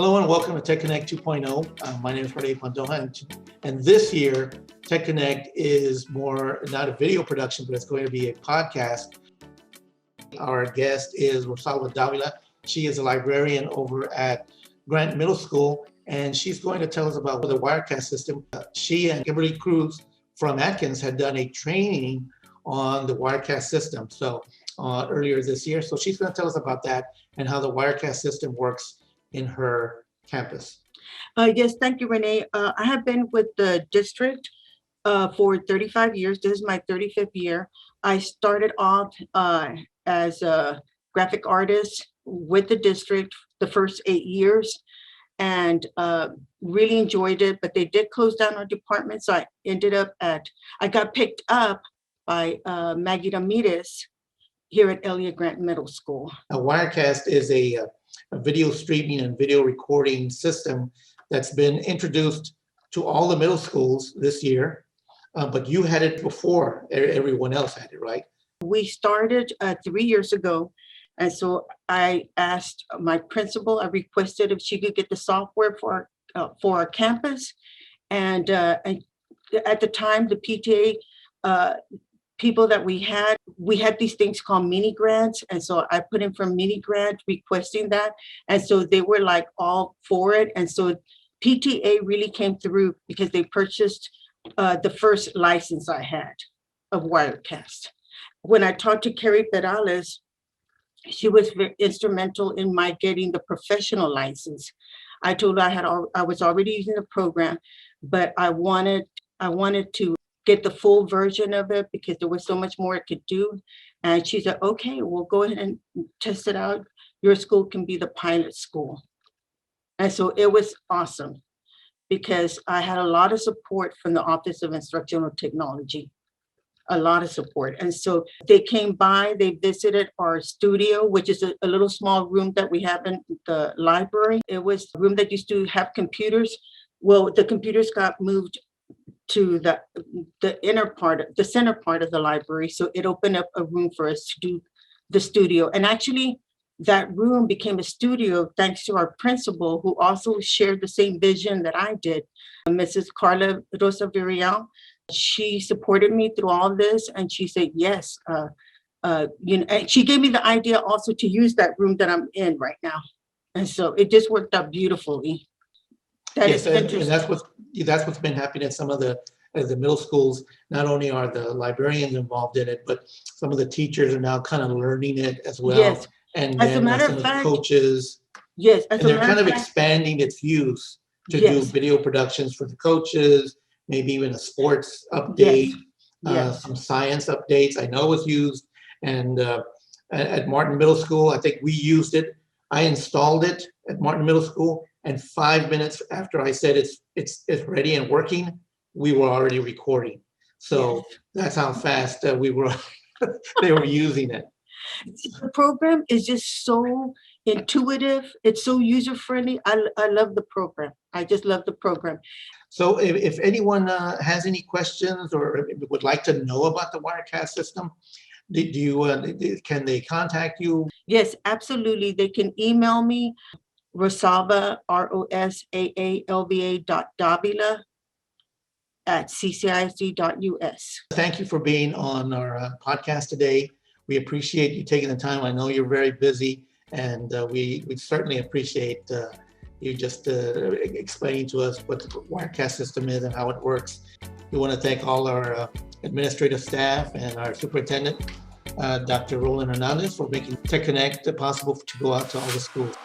Hello and welcome to Tech Connect 2.0. My name is Rene, Pantoja, and this year Tech Connect is more not a video production, but it's going to be a podcast. Our guest is Rosaalva Davila. She is a librarian over at Grant Middle School, and she's going to tell us about the Wirecast system. She and Kimberly Cruz from Atkins had done a training on the Wirecast system earlier this year. So she's going to tell us about that and how the Wirecast system works in her campus. Yes, thank you, Rene. I have been with the district for 35 years. This is my 35th year. I started off as a graphic artist with the district the first 8 years and really enjoyed it, but they did close down our department. So I got picked up by Maggie Ramirez here at Elliott Grant Middle School. A Wirecast is a video streaming and video recording system that's been introduced to all the middle schools this year, but you had it before everyone else had it, right? We started 3 years ago, and so I asked my principal, I requested if she could get the software for our campus, and at the time, the PTA people that we had these things called mini grants. And so I put in for mini grant requesting that. And so they were like all for it. And so PTA really came through because they purchased the first license I had of Wirecast. When I talked to Cary Perales, she was very instrumental in my getting the professional license. I told her I was already using the program, but I wanted to get the full version of it because there was so much more it could do. And she said, okay, we'll go ahead and test it out. Your school can be the pilot school. And so it was awesome because I had a lot of support from the Office of Instructional Technology, a lot of support. And so they came by, they visited our studio, which is a little small room that we have in the library. It was a room that used to have computers. Well, the computers got moved to the center part of the library. So it opened up a room for us to do the studio. And actually that room became a studio thanks to our principal, who also shared the same vision that I did. Mrs. Carla Rosaalva, she supported me through all this. And she said, yes, and she gave me the idea also to use that room that I'm in right now. And so it just worked out beautifully. Yes, and that's what's been happening at some of the middle schools. Not only are the librarians involved in it, but some of the teachers are now kind of learning it as well. Yes. And As a then matter some of of the fact, coaches. yes, and they're kind of expanding its use to do video productions for the coaches, maybe even a sports update, some science updates. I know it was used, and at Martin Middle School, I think we used it. I installed it at Martin Middle School, and 5 minutes after I said it's ready and working, we were already recording. So that's how fast they were using it. The program is just so intuitive. It's so user-friendly. I love the program. I just love the program. So if anyone has any questions or would like to know about the Wirecast system, can they contact you? Yes, absolutely. They can email me, Rosaalva, Rosaalva.Davila at CCISD.US. Thank you for being on our podcast today. We appreciate you taking the time. I know you're very busy, and we certainly appreciate you just explaining to us what the Wirecast system is and how it works. We want to thank all our administrative staff and our superintendent, Dr. Roland Hernandez, for making Tech Connect possible to go out to all the schools.